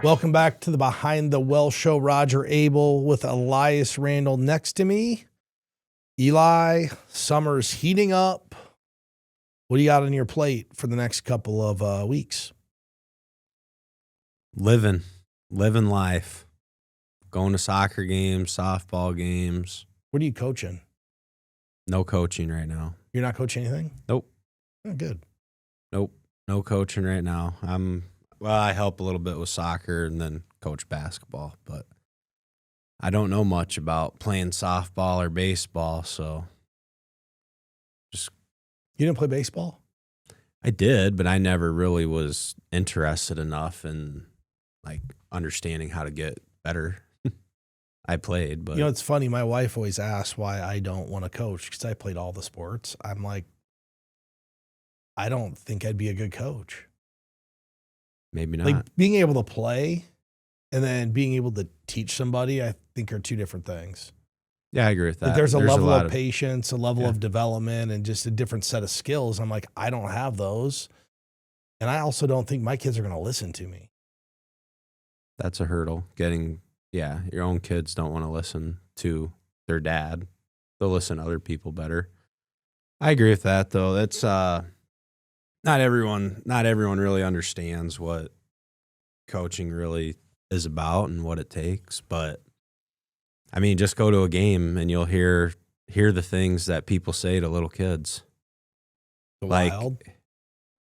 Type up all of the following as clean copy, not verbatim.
Welcome back to the Behind the Well Show. Roger Abel with Elias Randall next to me. Eli, summer's heating up. What do you got on your plate for the next couple of weeks? Living life. Going to soccer games, softball games. What are you coaching? No coaching right now. You're not coaching anything? Nope. Oh, good. Nope. No coaching right now. I help a little bit with soccer and then coach basketball, but I don't know much about playing softball or baseball, so just. You didn't play baseball? I did, but I never really was interested enough in like understanding how to get better. I played, but you know, it's funny. My wife always asks why I don't want to coach because I played all the sports. I'm like, I don't think I'd be a good coach. Maybe not. Like being able to play and then being able to teach somebody, I think are two different things. Yeah, I agree with that. Like there's a level of patience, a level of development, and just a different set of skills. I'm like, I don't have those. And I also don't think my kids are going to listen to me. That's a hurdle. Your own kids don't want to listen to their dad. They'll listen to other people better. I agree with that, though. That's not everyone really understands what coaching really is about and what it takes. But I mean, just go to a game and you'll hear the things that people say to little kids. Wild.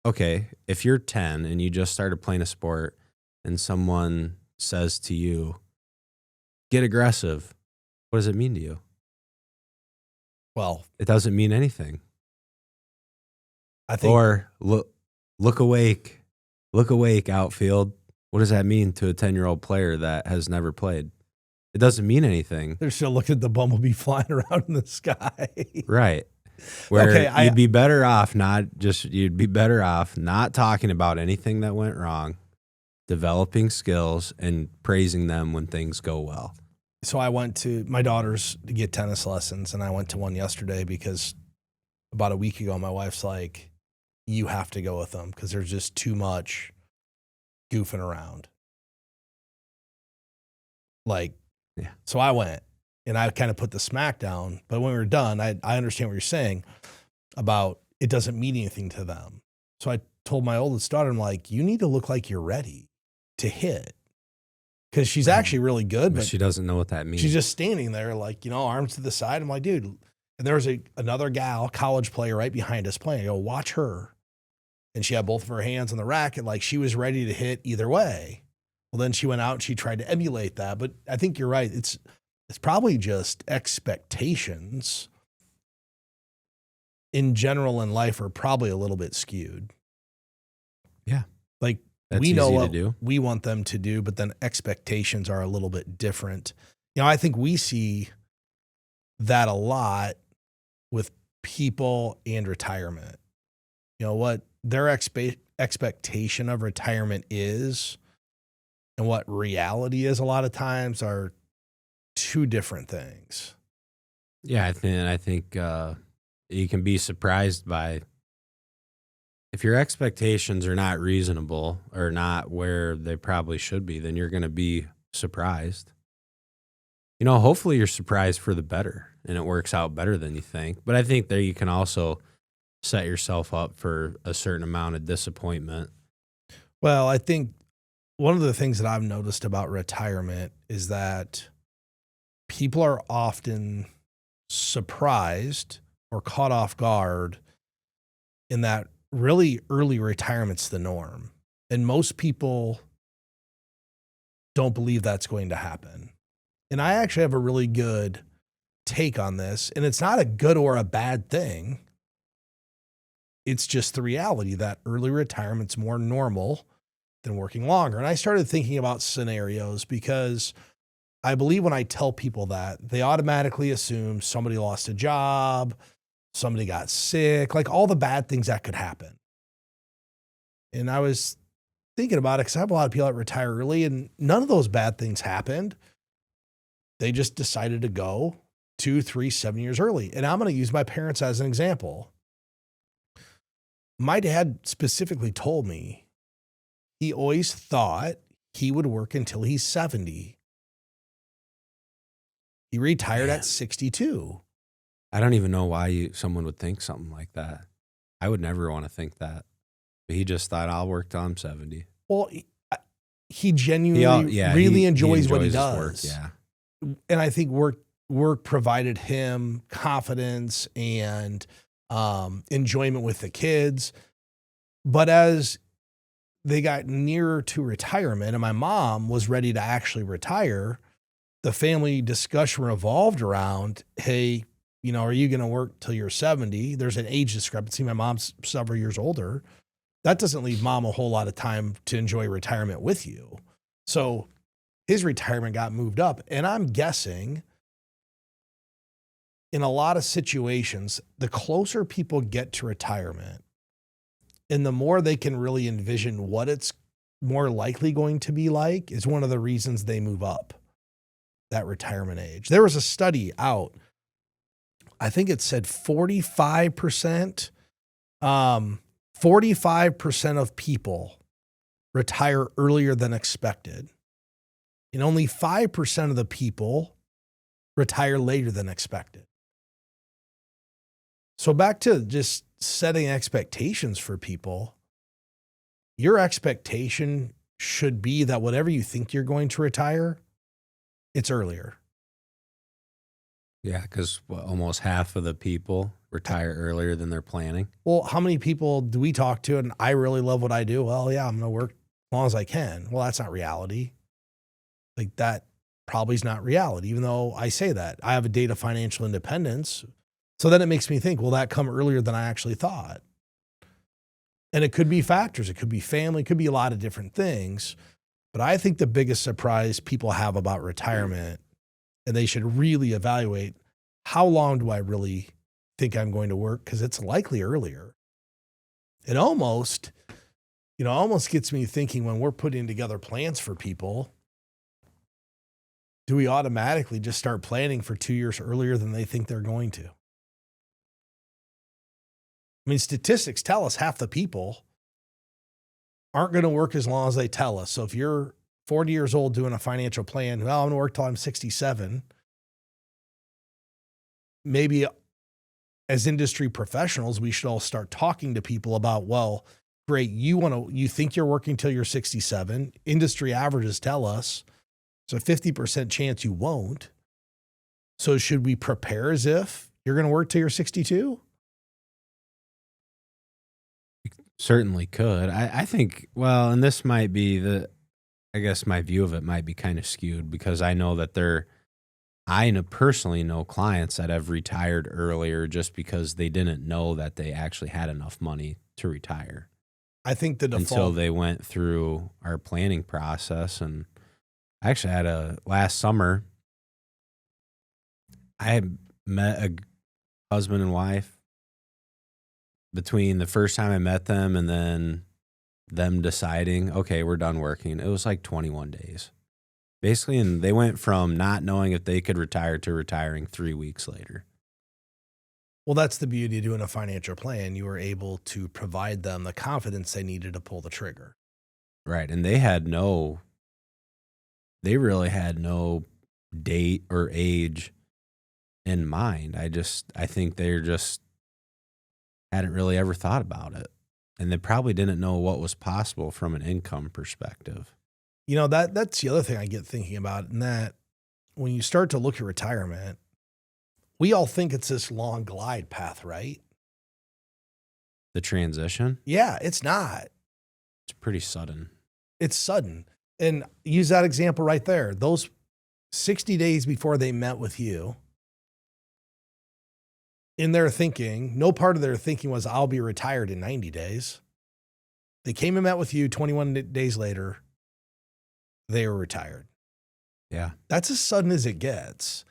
Okay, if you're 10 and you just started playing a sport and someone says to you, get aggressive, what does it mean to you? Well, it doesn't mean anything. I think. Or look awake, outfield. What does that mean to a 10-year-old player that has never played? It doesn't mean anything. They're still looking at the bumblebee flying around in the sky. Right. Where you'd be better off not talking about anything that went wrong, developing skills and praising them when things go well. So I went to my daughters to get tennis lessons, and I went to one yesterday because about a week ago, my wife's like, you have to go with them because there's just too much goofing around. So I went and I kind of put the smack down. But when we were done, I understand what you're saying about it doesn't mean anything to them. So I told my oldest daughter, I'm like, you need to look like you're ready to hit. Because she's actually really good. But she doesn't know what that means. She's just standing there like, arms to the side. I'm like, dude. And there was another gal, college player right behind us playing. I go, watch her. And she had both of her hands on the racket like she was ready to hit either way. Well, then she went out and she tried to emulate that. But I think you're right. It's probably just expectations in general in life are probably a little bit skewed. Yeah. Like that's we know what we want them to do, but then expectations are a little bit different. I think we see that a lot with people and retirement. What their expectation of retirement is and what reality is a lot of times are two different things. Yeah, I think you can be surprised by if your expectations are not reasonable or not where they probably should be, then you're going to be surprised. Hopefully you're surprised for the better and it works out better than you think. But I think there you can also set yourself up for a certain amount of disappointment. Well, I think one of the things that I've noticed about retirement is that people are often surprised or caught off guard in that really early retirement's the norm. And most people don't believe that's going to happen. And I actually have a really good take on this. And it's not a good or a bad thing. It's just the reality that early retirement's more normal than working longer. And I started thinking about scenarios because I believe when I tell people that, they automatically assume somebody lost a job, somebody got sick, like all the bad things that could happen. And I was thinking about it because I have a lot of people that retire early and none of those bad things happened. They just decided to go 2, 3, 7 years early. And I'm going to use my parents as an example. My dad specifically told me he always thought he would work until he's 70. He retired Man. at 62. I don't even know why someone would think something like that. I would never want to think that. But he just thought, I'll work till I'm 70. Well, he genuinely really enjoys what he does. Work, yeah. And I think work provided him confidence and enjoyment with the kids. But as they got nearer to retirement and my mom was ready to actually retire, the family discussion revolved around, hey, are you going to work till you're 70? There's an age discrepancy. My mom's several years older. That doesn't leave mom a whole lot of time to enjoy retirement with you. So his retirement got moved up. And I'm guessing in a lot of situations, the closer people get to retirement and the more they can really envision what it's more likely going to be like is one of the reasons they move up that retirement age. There was a study out, I think it said 45%, 45% of people retire earlier than expected. And only 5% of the people retire later than expected. So back to just setting expectations for people, your expectation should be that whatever you think you're going to retire, it's earlier. Yeah, because almost half of the people retire earlier than they're planning. Well, how many people do we talk to and I really love what I do? Well, yeah, I'm going to work as long as I can. Well, that's not reality. Like that probably is not reality, even though I say that. I have a date of financial independence. So then it makes me think, will that come earlier than I actually thought? And it could be factors. It could be family. It could be a lot of different things. But I think the biggest surprise people have about retirement, and they should really evaluate, how long do I really think I'm going to work? Because it's likely earlier. It almost gets me thinking when we're putting together plans for people, do we automatically just start planning for 2 years earlier than they think they're going to? I mean, statistics tell us half the people aren't going to work as long as they tell us. So if you're 40 years old doing a financial plan, well, I'm going to work till I'm 67. Maybe as industry professionals, we should all start talking to people about, well, great, you think you're working till you're 67. Industry averages tell us it's a 50% chance you won't. So should we prepare as if you're going to work till you're 62? Certainly could. I think, well, and this might be I guess my view of it might be kind of skewed because I know that personally know clients that have retired earlier just because they didn't know that they actually had enough money to retire. I think the default, until they went through our planning process. And I actually had last summer, I had met a husband and wife. Between the first time I met them and then them deciding, okay, we're done working, it was like 21 days. Basically, and they went from not knowing if they could retire to retiring 3 weeks later. Well, that's the beauty of doing a financial plan. You were able to provide them the confidence they needed to pull the trigger. Right. And they really had no date or age in mind. I think they're just hadn't really ever thought about it. And they probably didn't know what was possible from an income perspective. That's the other thing I get thinking about, and that when you start to look at retirement, we all think it's this long glide path, right? The transition? Yeah, it's not. It's pretty sudden. It's sudden. And use that example right there. Those 60 days before they met with you, in their thinking, no part of their thinking was, I'll be retired in 90 days. They came and met with you 21 days later. They were retired. Yeah. That's as sudden as it gets.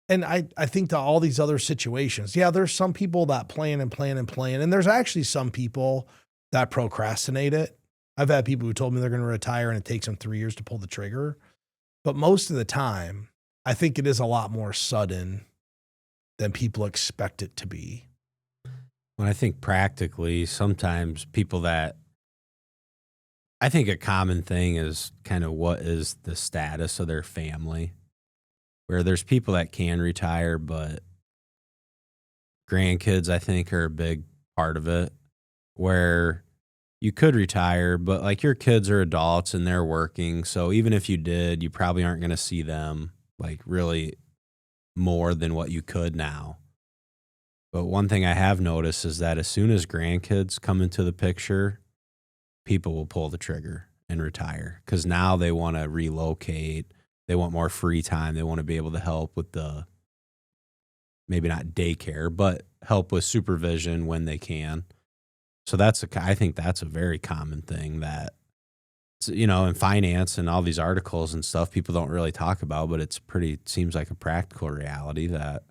And I think to all these other situations, yeah, there's some people that plan. And there's actually some people that procrastinate it. I've had people who told me they're going to retire and it takes them 3 years to pull the trigger. But most of the time, I think it is a lot more sudden than people expect it to be. Well, I think practically, sometimes people that I think a common thing is kind of what is the status of their family, where there's people that can retire, but grandkids, I think, are a big part of it, where you could retire, but like your kids are adults and they're working. So even if you did, you probably aren't going to see them like really more than what you could now. But one thing I have noticed is that as soon as grandkids come into the picture, people will pull the trigger and retire because now they want to relocate. They want more free time. They want to be able to help with the, maybe not daycare, but help with supervision when they can. So I think that's a very common thing that, in finance and all these articles and stuff, people don't really talk about, but seems like a practical reality that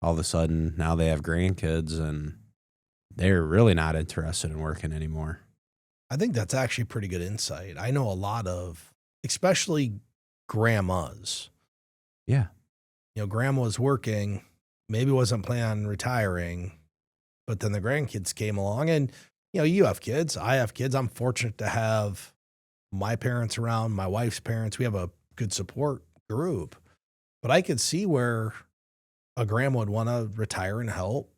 all of a sudden now they have grandkids and they're really not interested in working anymore. I think that's actually pretty good insight. I know a lot of, especially grandmas. Yeah. Grandma was working, maybe wasn't planning on retiring, but then the grandkids came along and, you have kids. I have kids. I'm fortunate to have my parents around, my wife's parents. We have a good support group, but I could see where a grandma would want to retire and help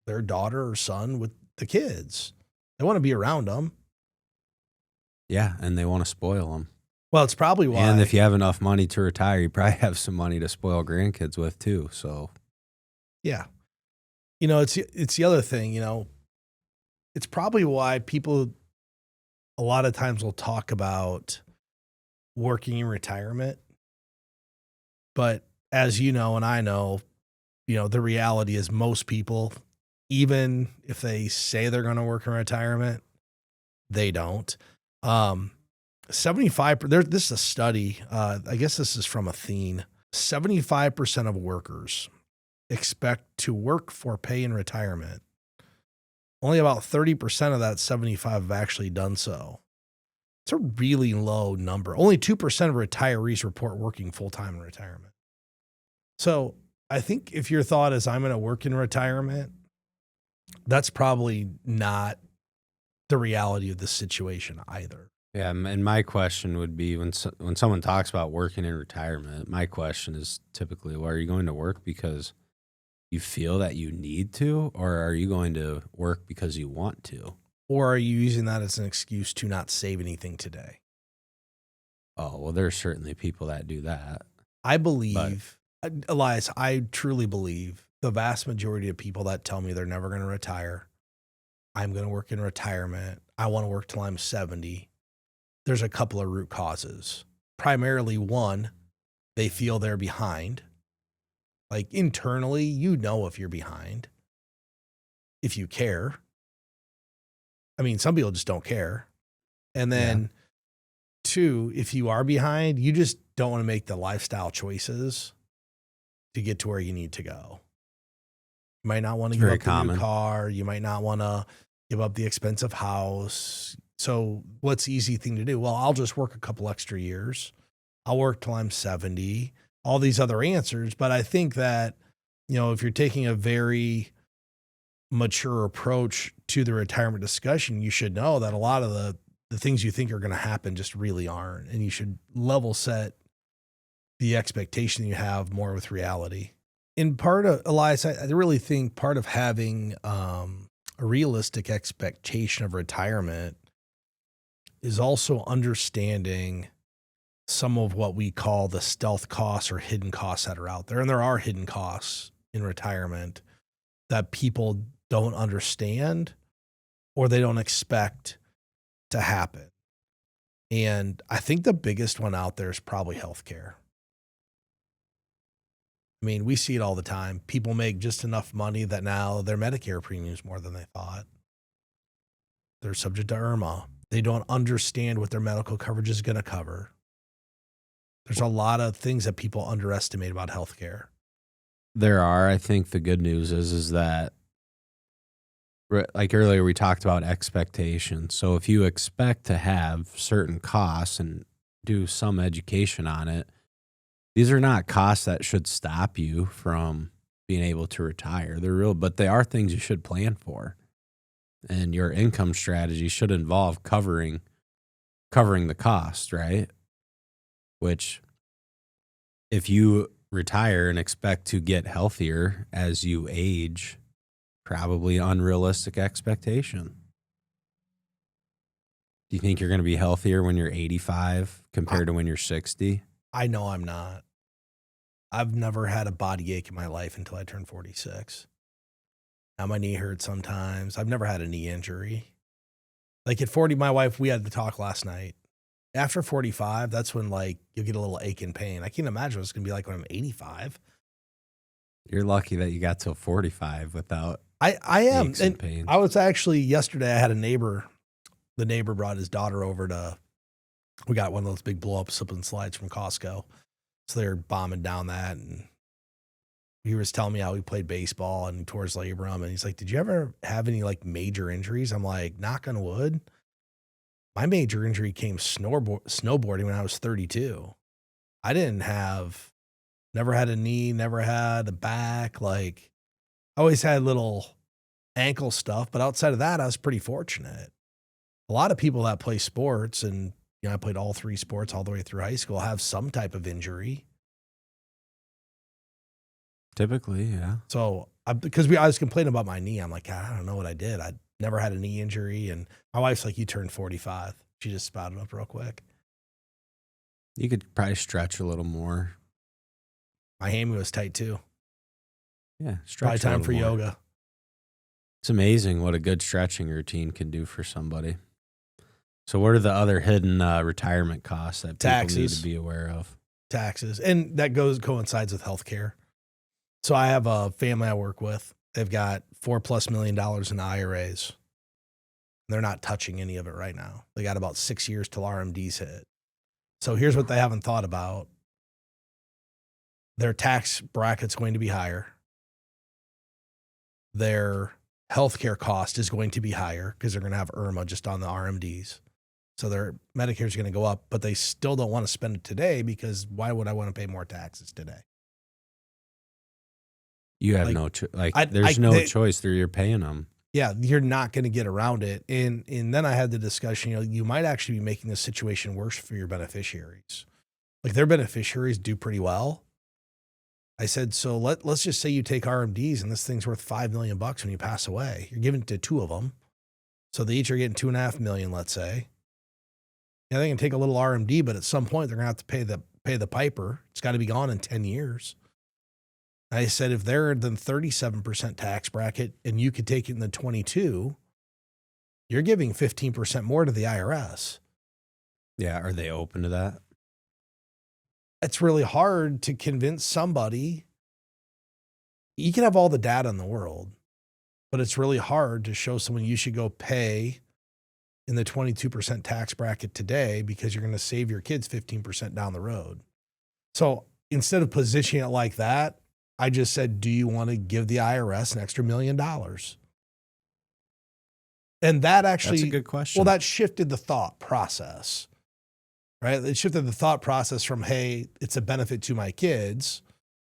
their daughter or son with the kids. They want to be around them. Yeah, and they want to spoil them. Well, it's probably why. And if you have enough money to retire, you probably have some money to spoil grandkids with too. So, yeah, it's the other thing. It's probably why people a lot of times will talk about working in retirement, but as you know, and I know, the reality is most people, even if they say they're going to work in retirement, they don't. 75, this is a study. I guess this is from Athene. 75% of workers expect to work for pay in retirement. Only about 30% of that 75 have actually done so. It's a really low number. Only 2% of retirees report working full-time in retirement. So I think if your thought is I'm going to work in retirement, that's probably not the reality of the situation either. Yeah, and my question would be when someone talks about working in retirement, my question is typically, well, are you going to work because you feel that you need to, or are you going to work because you want to? Or are you using that as an excuse to not save anything today? Oh, well, there's certainly people that do that. I believe, Elias, I truly believe the vast majority of people that tell me they're never going to retire, I'm going to work in retirement, I want to work till I'm 70, there's a couple of root causes. Primarily, one, they feel they're behind. Like internally, if you're behind, if you care. I mean, some people just don't care. And then two, if you are behind, you just don't want to make the lifestyle choices to get to where you need to go. You might not want to give up the new car. You might not want to give up the expensive house. So what's the easy thing to do? Well, I'll just work a couple extra years. I'll work till I'm 70. All these other answers. But I think that, if you're taking a very mature approach to the retirement discussion, you should know that a lot of the things you think are going to happen just really aren't. And you should level set the expectation you have more with reality. In part of, Elias, I really think part of having a realistic expectation of retirement is also understanding some of what we call the stealth costs or hidden costs that are out there. And there are hidden costs in retirement that people don't understand or they don't expect to happen. And I think the biggest one out there is probably healthcare. I mean, we see it all the time. People make just enough money that now their Medicare premiums more than they thought. They're subject to IRMA. They don't understand what their medical coverage is going to cover. There's a lot of things that people underestimate about healthcare. There are. I think the good news is that, like earlier, we talked about expectations. So if you expect to have certain costs and do some education on it, these are not costs that should stop you from being able to retire. They're real, but they are things you should plan for. And your income strategy should involve covering covering the cost, right? Which if you retire and expect to get healthier as you age, probably unrealistic expectation. Do you think you're going to be healthier when you're 85 compared to when you're 60? I know I'm not. I've never had a body ache in my life until I turned 46. Now my knee hurts sometimes. I've never had a knee injury. Like at 40, my wife, we had the talk last night. After 45, that's when like you'll get a little ache and pain. I can't imagine what it's going to be like when I'm 85. You're lucky that you got till 45 without I am. aches and pains. I was actually, yesterday I had a neighbor. The neighbor brought his daughter over to, we got one of those big blow up slip and slides from Costco. So they're bombing down that. And he was telling me how he played baseball and tore his labrum. And he's like, did you ever have any like major injuries? I'm like, knock on wood. My major injury came snowboarding when I was 32. I never had a knee, never had a back. Like I always had little ankle stuff, but outside of that, I was pretty fortunate. A lot of people that play sports, and you know, I played all 3 sports all the way through high school, have some type of injury. Typically, yeah. So because I was complaining about my knee. I'm like, I don't know what I did. I never had a knee injury. And my wife's like, you turned 45. She just spouted up real quick. You could probably stretch a little more. My hammy was tight too. Yeah, Probably stretch. time for yoga. It's amazing what a good stretching routine can do for somebody. So what are the other hidden retirement costs that people need to be aware of? Taxes. And that coincides with healthcare. So I have a family I work with. They've got $4+ million in IRAs. They're not touching any of it right now. They got about 6 years till RMDs hit. So here's what they haven't thought about. Their tax bracket's going to be higher. Their healthcare cost is going to be higher because they're going to have IRMA just on the RMDs. So their Medicare is going to go up, but they still don't want to spend it today because why would I want to pay more taxes today? You have no choice. There's no choice. You're paying them. Yeah, you're not going to get around it. And then I had the discussion, you might actually be making the situation worse for your beneficiaries. Like their beneficiaries do pretty well. I said, so let's just say you take RMDs and this thing's worth $5 million when you pass away. You're giving it to 2 of them. So they each are getting $2.5 million, let's say. Yeah, they can take a little RMD, but at some point they're going to have to pay the piper. It's got to be gone in 10 years. I said, if they're in the 37% tax bracket and you could take it in the 22, you're giving 15% more to the IRS. Yeah. Are they open to that? It's really hard to convince somebody. You can have all the data in the world, but it's really hard to show someone you should go pay in the 22% tax bracket today because you're going to save your kids 15% down the road. So instead of positioning it like that, I just said, do you want to give the IRS an extra $1 million? And that actually, that's a good question. Well, that shifted the thought process, right? It shifted the thought process from, hey, it's a benefit to my kids,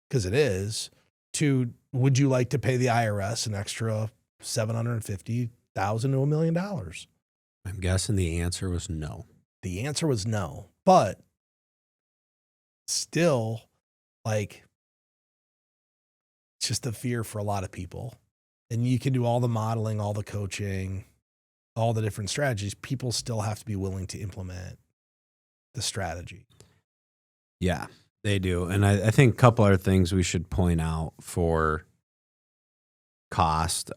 because it is, to would you like to pay the IRS an extra $750,000 to $1 million? I'm guessing the answer was no. The answer was no, but still, like, it's just the fear for a lot of people. And you can do all the modeling, all the coaching, all the different strategies. People still have to be willing to implement the strategy. Yeah, they do. And I think a couple other things we should point out for cost.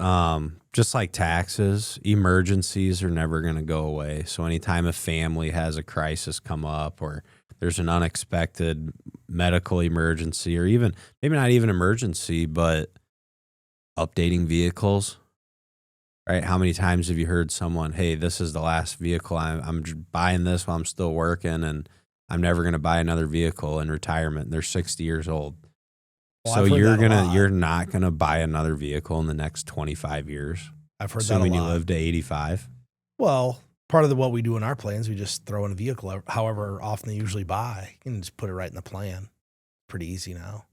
Just like taxes, emergencies are never going to go away. So anytime a family has a crisis come up, or there's an unexpected medical emergency, or even maybe not even emergency, but updating vehicles, right? How many times have you heard someone, hey, this is the last vehicle. I'm buying this while I'm still working, and I'm never going to buy another vehicle in retirement. They're 60 years old. Well, so you're not going to buy another vehicle in the next 25 years. I've heard that a lot. Assuming you live to 85. Well, part of what we do in our plans, we just throw in a vehicle however often they usually buy and just put it right in the plan. Pretty easy now.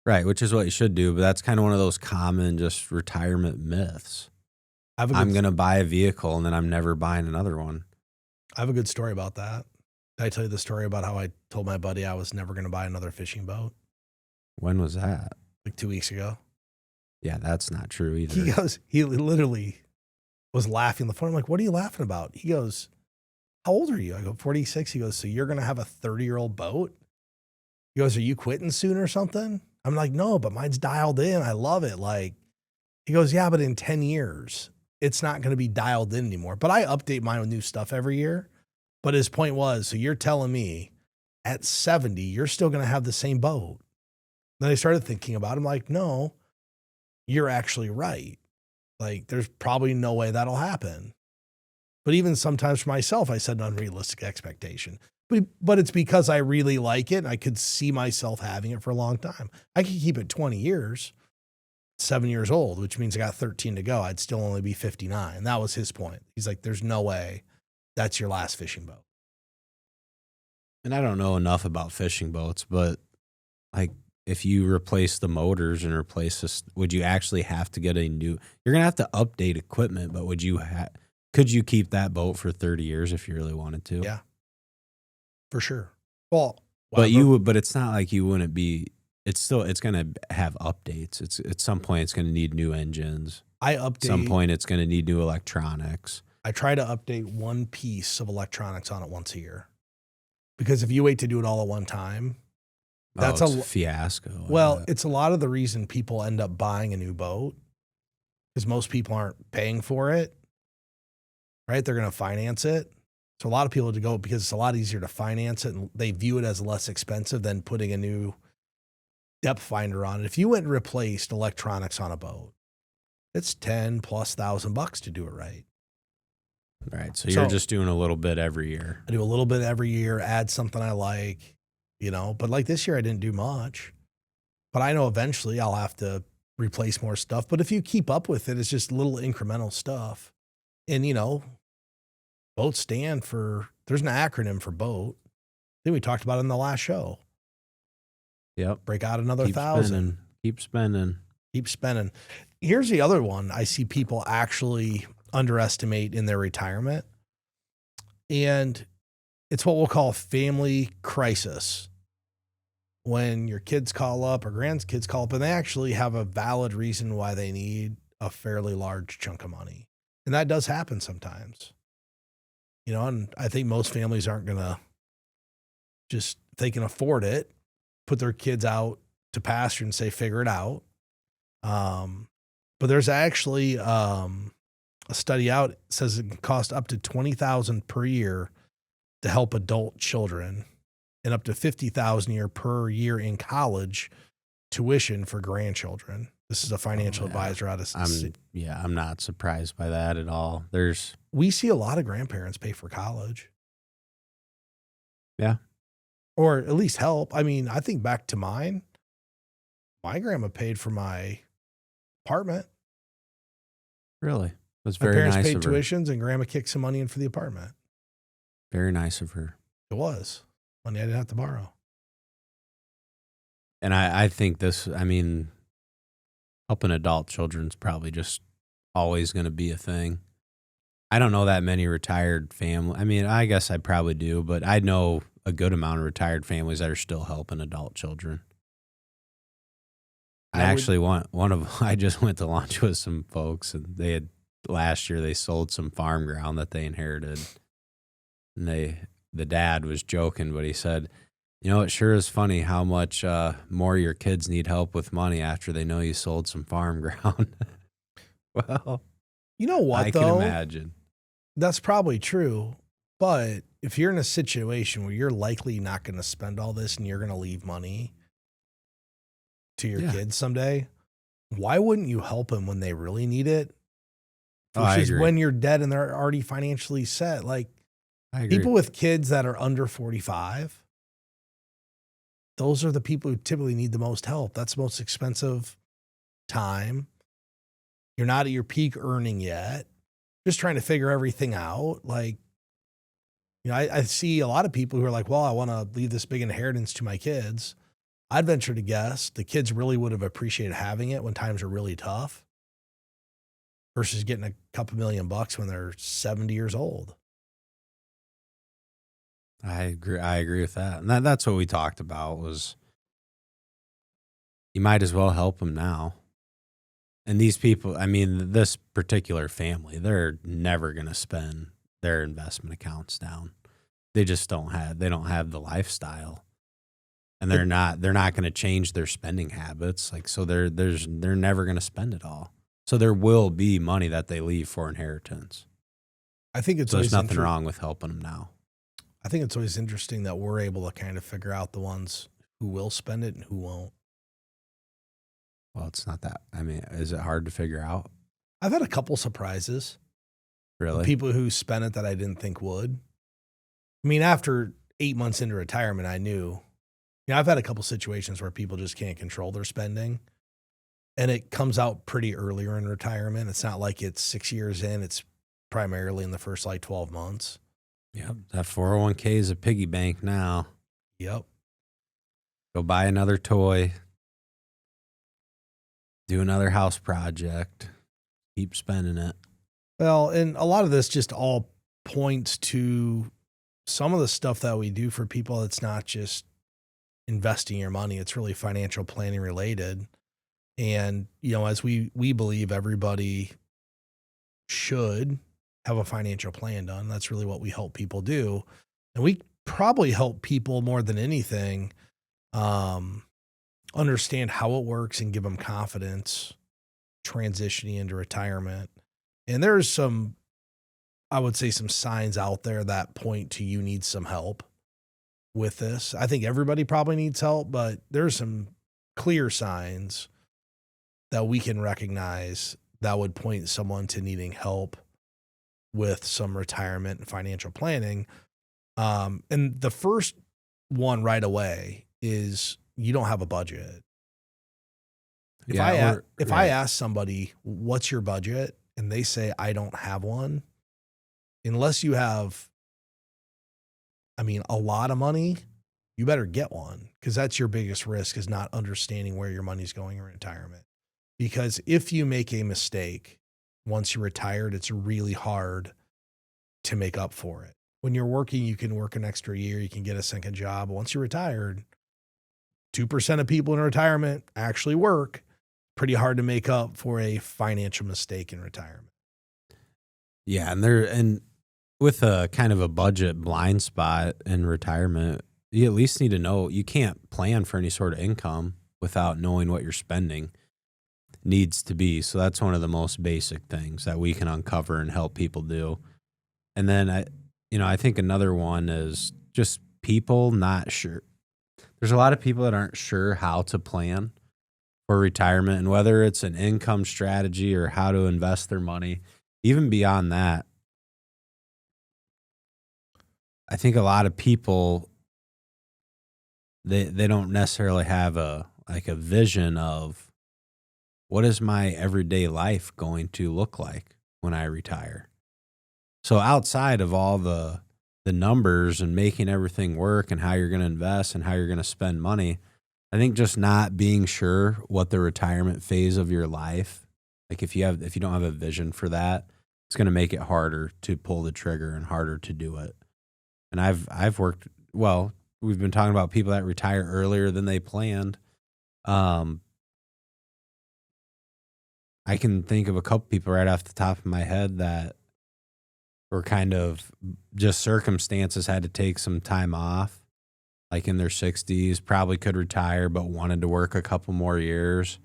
Right, which is what you should do, but that's kind of one of those common just retirement myths. I'm going to buy a vehicle and then I'm never buying another one. I have a good story about that. Did I tell you the story about how I told my buddy I was never going to buy another fishing boat When was that? like 2 weeks ago? Yeah, that's not true He either. goes, he literally was laughing on the phone. I'm like, what are you laughing about? He goes, how old are you? I go, 46. He goes, so you're going to have a 30-year-old boat? He goes, are you quitting soon or something? I'm like, no, but mine's dialed in. I love it. Like, he goes, yeah, but in 10 years, it's not going to be dialed in anymore. But I update mine with new stuff every year. But his point was, so you're telling me at 70, you're still going to have the same boat. Then I started thinking about it. I'm like, no, you're actually right. Like, there's probably no way that'll happen. But even sometimes for myself, I set an unrealistic expectation. But it's because I really like it. And I could see myself having it for a long time. I could keep it 20 years, 7 years old, which means I got 13 to go. I'd still only be 59. That was his point. He's like, there's no way that's your last fishing boat. And I don't know enough about fishing boats, but like if you replace the motors and replace this, would you actually have to get a new? You're gonna have to update equipment, but could you keep that boat for 30 years if you really wanted to? Yeah, for sure. Well, but you would. But it's not like you wouldn't be. It's gonna have updates. It's at some point it's gonna need new engines. At some point it's gonna need new electronics. I try to update one piece of electronics on it once a year, because if you wait to do it all at one time, that's a fiasco. Well, it's a lot of the reason people end up buying a new boat, because most people aren't paying for it, right? They're going to finance it. So a lot of people to go because it's a lot easier to finance it, and they view it as less expensive than putting a new depth finder on it. If you went and replaced electronics on a boat, it's $10,000+ to do it right. Right. So you're just doing a little bit every year. I do a little bit every year, add something I like, but like this year I didn't do much, but I know eventually I'll have to replace more stuff. But if you keep up with it, it's just little incremental stuff. And, boats stand for, there's an acronym for boat. I think we talked about it in the last show. Yep. Break out another Keep 1,000. Spending. Keep spending. Keep spending. Here's the other one I see people actually underestimate in their retirement. And it's what we'll call family crisis. When your kids call up or grandkids call up and they actually have a valid reason why they need a fairly large chunk of money. And that does happen sometimes. And I think most families aren't going to just, if they can afford it, put their kids out to pasture and say, figure it out. But there's actually a study out that says it can cost up to $20,000 per year to help adult children, and up to $50,000 a year per year in college tuition for grandchildren. This is a financial advisor out of. I'm not surprised by that at all. We see a lot of grandparents pay for college. Yeah. Or at least help. I mean, I think back to mine. My grandma paid for my apartment. Really? That's my very parents nice paid of her. tuitions and grandma kicked some money in for the apartment. Very nice of her. It was money I didn't have to borrow. And I think helping adult children's probably just always going to be a thing. I don't know that many retired family. I mean, I guess I probably do, but I know a good amount of retired families that are still helping adult children. I just went to lunch with some folks, and last year they sold some farm ground that they inherited. And the dad was joking, but he said, it sure is funny how much more your kids need help with money after they know you sold some farm ground. Well, you know what, I can imagine. That's probably true. But if you're in a situation where you're likely not going to spend all this and you're going to leave money to your kids someday, why wouldn't you help them when they really need it? Which is when you're dead and they're already financially set. Like, people with kids that are under 45, those are the people who typically need the most help. That's the most expensive time. You're not at your peak earning yet. Just trying to figure everything out. Like, I see a lot of people who are like, well, I want to leave this big inheritance to my kids. I'd venture to guess the kids really would have appreciated having it when times are really tough versus getting a couple $1 million when they're 70 years old. I agree. I agree with that. And that's what we talked about was you might as well help them now. And these people, I mean, this particular family, they're never going to spend their investment accounts down. They just they don't have the lifestyle. And they're not going to change their spending habits. Like, so they're never going to spend it all. So there will be money that they leave for inheritance. I think it's So there's always nothing wrong with helping them now. I think it's always interesting that we're able to kind of figure out the ones who will spend it and who won't. Well, it's not that. I mean, is it hard to figure out? I've had a couple surprises. Really? People who spent it that I didn't think would. I mean, after 8 months into retirement, I knew. You know, I've had a couple situations where people just can't control their spending. And it comes out pretty earlier in retirement. It's not like it's 6 years in. It's primarily in the first like 12 months. Yep. That 401k is a piggy bank now. Yep. Go buy another toy. Do another house project. Keep spending it. Well, and a lot of this just all points to some of the stuff that we do for people. It's not just investing your money. It's really financial planning related. And, you know, as we believe everybody should have a financial plan done. That's really what we help people do. And we probably help people more than anything understand how it works and give them confidence transitioning into retirement. And there's some, I would say, some signs out there that point to you need some help with this. I think everybody probably needs help, but there's some clear signs that we can recognize that would point someone to needing help with some retirement and financial planning. And the first one right away is you don't have a budget. If I ask somebody, what's your budget? And they say, I don't have one, unless you have, a lot of money, you better get one, because that's your biggest risk, is not understanding where your money's going in retirement. Because if you make a mistake, once you're retired, it's really hard to make up for it. When you're working, you can work an extra year, you can get a second job. But once you're retired, 2% of people in retirement actually work. Pretty hard to make up for a financial mistake in retirement. Yeah, and with a kind of a budget blind spot in retirement, you at least need to know you can't plan for any sort of income without knowing what you're spending needs to be. So that's one of the most basic things that we can uncover and help people do. And then I think another one is just people not sure. There's a lot of people that aren't sure how to plan for retirement, and whether it's an income strategy or how to invest their money. Even beyond that, I think a lot of people, they don't necessarily have a vision of what is my everyday life going to look like when I retire. So outside of all the numbers and making everything work and how you're going to invest and how you're going to spend money, I think just not being sure what the retirement phase of your life, like if you don't have a vision for that, it's going to make it harder to pull the trigger and harder to do it. And I've worked, well, we've been talking about people that retire earlier than they planned. I can think of a couple people right off the top of my head that were kind of just circumstances, had to take some time off, like in their 60s, probably could retire, but wanted to work a couple more years.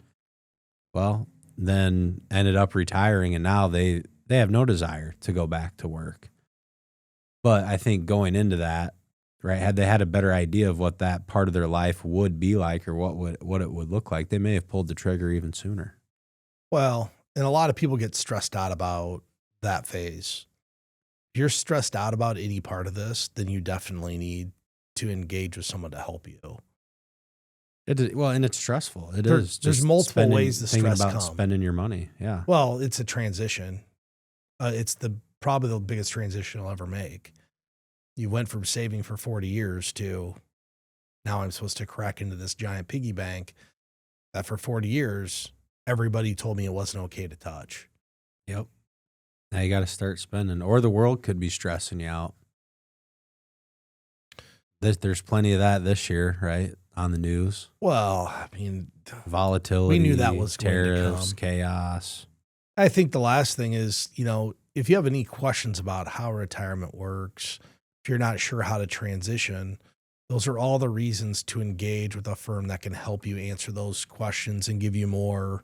Well, then ended up retiring, and now they have no desire to go back to work. But I think going into that, right, had they had a better idea of what that part of their life would be like or what it would look like, they may have pulled the trigger even sooner. Well, and a lot of people get stressed out about that phase. If you're stressed out about any part of this, then you definitely need to engage with someone to help you. Well, and it's stressful. There's multiple ways the stress about comes. Spending your money. Yeah. Well, it's a transition. It's probably the biggest transition I'll ever make. You went from saving for 40 years to now I'm supposed to crack into this giant piggy bank that for 40 years, everybody told me it wasn't okay to touch. Yep. Now you got to start spending, or the world could be stressing you out. There's plenty of that this year, right? On the news. Well, I mean, Volatility, we knew that was going to tariffs, come. chaos. I think the last thing is, if you have any questions about how retirement works, if you're not sure how to transition, those are all the reasons to engage with a firm that can help you answer those questions and give you more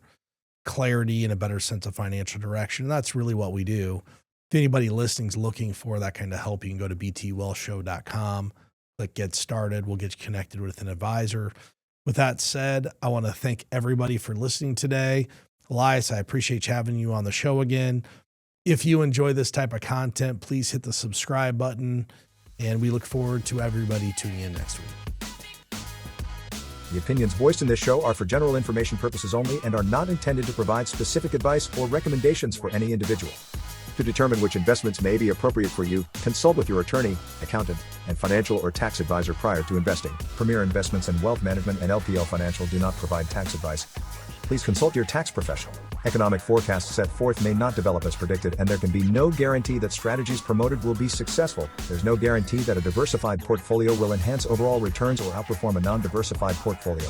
clarity and a better sense of financial direction. And that's really what we do. If anybody listening is looking for that kind of help, you can go to btwealthshow.com, click get started. We'll get you connected with an advisor. With that said, I want to thank everybody for listening today. Elias, I appreciate having you on the show again. If you enjoy this type of content, please hit the subscribe button, and we look forward to everybody tuning in next week. The opinions voiced in this show are for general information purposes only and are not intended to provide specific advice or recommendations for any individual. To determine which investments may be appropriate for you, consult with your attorney, accountant, and financial or tax advisor prior to investing. Premier Investments and Wealth Management and LPL Financial do not provide tax advice. Please consult your tax professional. Economic forecasts set forth may not develop as predicted, and there can be no guarantee that strategies promoted will be successful. There's no guarantee that a diversified portfolio will enhance overall returns or outperform a non-diversified portfolio.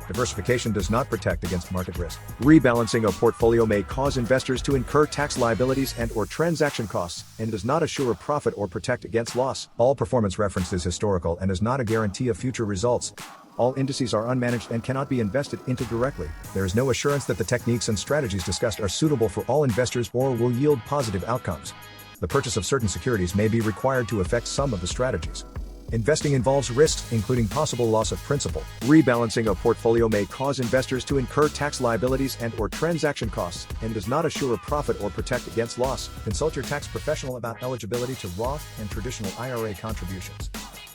Diversification does not protect against market risk. Rebalancing a portfolio may cause investors to incur tax liabilities and/or transaction costs, and does not assure a profit or protect against loss. All performance referenced is historical and is not a guarantee of future results. All indices are unmanaged and cannot be invested into directly. There is no assurance that the techniques and strategies discussed are suitable for all investors or will yield positive outcomes. The purchase of certain securities may be required to affect some of the strategies. Investing involves risks, including possible loss of principal. Rebalancing a portfolio may cause investors to incur tax liabilities and/or transaction costs, and does not assure a profit or protect against loss. Consult your tax professional about eligibility to Roth and traditional IRA contributions.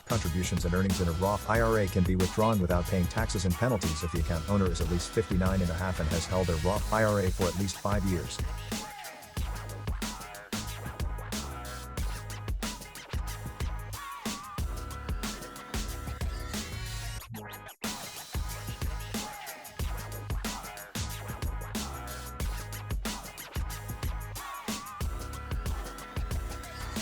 Contributions and earnings in a Roth IRA can be withdrawn without paying taxes and penalties if the account owner is at least 59 and a half and has held a Roth IRA for at least 5 years.